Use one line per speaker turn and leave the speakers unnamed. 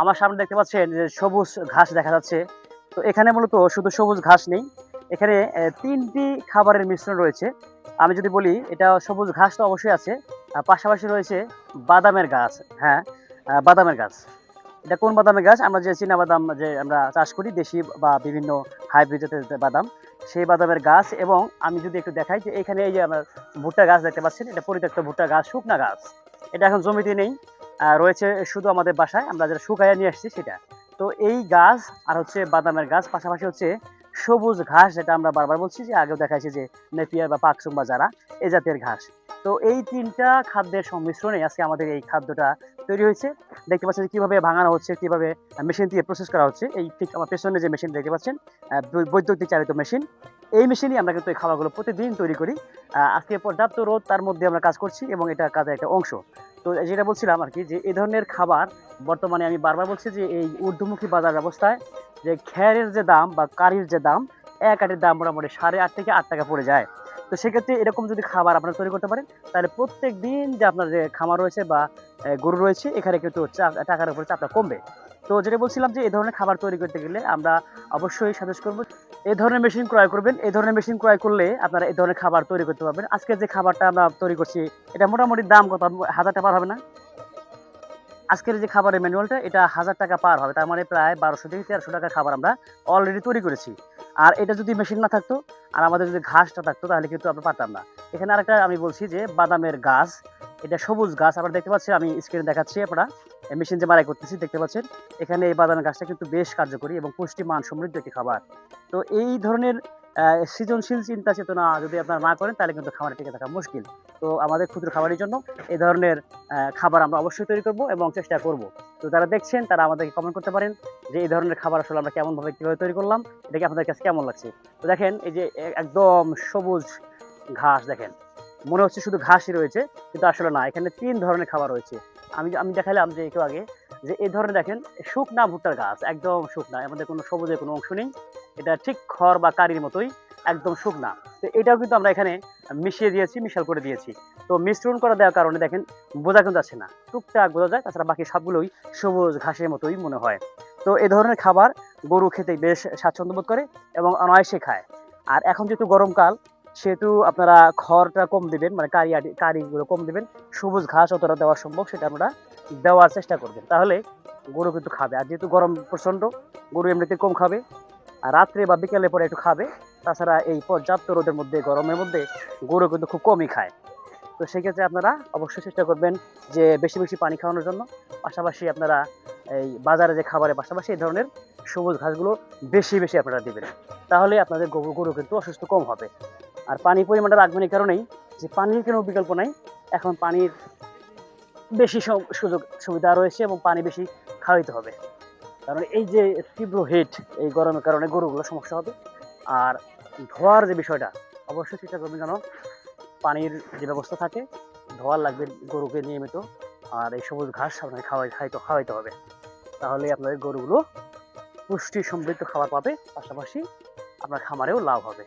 আমার সামনে দেখতে পাচ্ছেন যে সবুজ ঘাস দেখা যাচ্ছে। তো এখানে মূলত শুধু সবুজ ঘাস নেই। এখানে ৩ টি খাবারের মিশ্রণ রয়েছে। আমি যদি বলি এটা সবুজ ঘাস তো অবশ্যই আছে। পাশাপাশি রয়েছে বাদামের গাছ। হ্যাঁ, বাদামের গাছ। এটা কোন বাদামের গাছ? আমরা যে চীনা বাদাম যে আমরা চাষ করি দেশি বা বিভিন্ন হাইব্রিড জাতের যে বাদাম, সেই বাদামের গাছ। এবং আমি যদি একটু দেখাই যে এখানে এই যে আমরা ভুট্টা গাছ দেখতে পাচ্ছেন, এটা পরিত্যক্ত ভুট্টা গাছ, শুকনা গাছ। এটা এখন জমিতে নেই। রয়েছে শুধু আমাদের বাসায় আমরা যেটা শুকাইয়া নিয়ে আসছি সেটা। তো এই গাছ আর হচ্ছে বাদামের গাছ, পাশাপাশি হচ্ছে সবুজ ঘাস, যেটা আমরা বারবার বলছি যে আগেও দেখাইছি যে নেপিয়ার বা পাকসুম বা যারা এই জাতের ঘাস। তো এই ৩ টা খাদ্যের সংমিশ্রণে আজকে আমাদের এই খাদ্যটা তৈরি হয়েছে। দেখতে পাচ্ছেন যে কিভাবে ভাঙানো হচ্ছে, কিভাবে মেশিন দিয়ে প্রসেস করা হচ্ছে। এই ঠিক আমার পেছনে যে মেশিন দেখতে পাচ্ছেন, বৈদ্যুতিক চালিত মেশিন। এই মেশিনই আমরা কিন্তু এই খাবারগুলো প্রতিদিন তৈরি করি। আজকে পর্যাপ্ত রোদ, তার মধ্যে আমরা কাজ করছি এবং এটা কাজের একটা অংশ। তো যেটা বলছিলাম আরকি যে এই ধরনের খাবার বর্তমানে আমি বারবার বলছি যে এই ঊর্ধ্বমুখী বাজার ব্যবস্থায় যে খ্যারের যে দাম বা কারির যে দাম, এক আটির দাম মোটামুটি 8.5 থেকে 8 টাকা পড়ে যায়। তো সেক্ষেত্রে এরকম যদি খাবার আপনারা তৈরি করতে পারেন, তাহলে প্রত্যেকদিন যে আপনার যে খামার রয়েছে বা গরু রয়েছে, এখানে কিন্তু টাকার উপরে চাপটা কমবে। তো যেটা বলছিলাম যে এই ধরনের খাবার তৈরি করতে গেলে আমরা অবশ্যই সাজেস্ট করব এই ধরনের মেশিন ক্রয় করবেন। এই ধরনের মেশিন ক্রয় করলে আপনারা এই ধরনের খাবার তৈরি করতে পারবেন। আজকে যে খাবারটা আমরা তৈরি করছি, এটা মোটামুটি দাম কত? 1000 টাকা পার হবে না? আজকের যে খাবারের ম্যানুয়ালটা, এটা 1000 টাকা পার হবে। তার মানে প্রায় 1200 থেকে 1300 টাকার খাবার আমরা অলরেডি তৈরি করেছি। আর এটা যদি মেশিন না থাকতো আর আমাদের যদি ঘাসটা থাকতো, তাহলে কিন্তু আমরা পারতাম না। এখানে আরেকটা আমি বলছি যে বাদামের গাছ, এটা সবুজ গাছ আপনারা দেখতে পাচ্ছেন, আমি স্ক্রিনে দেখাচ্ছি আপনারা। মেশিন যে মাড়াই করতেছি দেখতে পাচ্ছেন। এখানে এই বাদামের গাছটা কিন্তু বেশ কার্যকরী এবং পুষ্টিমান সমৃদ্ধ একটি খাবার। তো এই ধরনের সৃজনশীল চিন্তা চেতনা যদি আপনারা না করেন, তাহলে কিন্তু খামারে টিকে থাকা মুশকিল। তো আমাদের ক্ষুদ্র খামারের জন্য এই ধরনের খাবার আমরা অবশ্যই তৈরি করব এবং চেষ্টা করব। তো যারা দেখছেন তারা আমাদেরকে কমেন্ট করতে পারেন যে এই ধরনের খাবার আসলে আমরা কেমনভাবে কিভাবে তৈরি করলাম, এটা কি আপনাদের কাছে কেমন লাগছে? তো দেখেন এই যে একদম সবুজ ঘাস দেখেন। মনে হচ্ছে শুধু ঘাসই রয়েছে, কিন্তু আসলে না, এখানে ৩ ধরনের খাবার রয়েছে। আমি আমি দেখাইলাম যে একটু আগে যে এই ধরনের দেখেন শুকনা ভুট্টার গাছ, একদম শুকনা। এর মধ্যে কোনো সবুজের কোনো অংশ নেই। এটা ঠিক খড় বা কারির মতোই একদম শুকনা। তো এটাও কিন্তু আমরা এখানে মিশিয়ে দিয়েছি, মিশাল করে দিয়েছি। তো মিশ্রণ করে দেওয়ার কারণে দেখেন বোঝা কিন্তু যাচ্ছে না। টুকটাক বোঝা যায়, তাছাড়া বাকি সবগুলোই সবুজ ঘাসের মতোই মনে হয়। তো এ ধরনের খাবার গরু খেতে বেশ স্বাচ্ছন্দ্য বোধ করে এবং অনায়াসে খায়। আর এখন যেহেতু গরমকাল, সেহেতু আপনারা খড়টা কম দিবেন, মানে কারিগুলো কম দিবেন। সবুজ ঘাস যতটা দেওয়া সম্ভব সেটা আপনারা দেওয়ার চেষ্টা করবেন। তাহলে গরু কিন্তু খাবে। আর যেহেতু গরম প্রচণ্ড, গরু এমনিতে কম খাবে। আর রাত্রে বা বিকেলে পরে একটু খাবে। তাছাড়া এই পর্যাপ্ত রোদের মধ্যে, গরমের মধ্যে গরু কিন্তু খুব কমই খায়। তো সেক্ষেত্রে আপনারা অবশ্যই চেষ্টা করবেন যে বেশি, বেশি পানি খাওয়ানোর জন্য। পাশাপাশি আপনারা এই বাজারে যে খাবারের পাশাপাশি এই ধরনের সবুজ ঘাসগুলো বেশি, বেশি আপনারা দিবেন। তাহলে আপনাদের গরু কিন্তু অসুস্থ কম হবে। আর পানির পরিমাণটা রাখবেন এই কারণেই যে পানির কোনো বিকল্প নাই। এখন পানির বেশি সুযোগ সুবিধা রয়েছে এবং পানি বেশি খাওয়াইতে হবে। কারণ এই যে তীব্র হিট, এই গরমের কারণে গরুগুলোর সমস্যা হবে। আর ধোয়ার যে বিষয়টা, অবশ্যই চেষ্টা করবেন যেন পানির যে ব্যবস্থা থাকে, ধোয়ার লাগবে গরুকে নিয়মিত। আর এই সবুজ ঘাস আপনাকে খাওয়াইতে হবে। তাহলে আপনাদের গরুগুলো পুষ্টি সমৃদ্ধ খাবার পাবে, পাশাপাশি আপনার খামারেও লাভ হবে।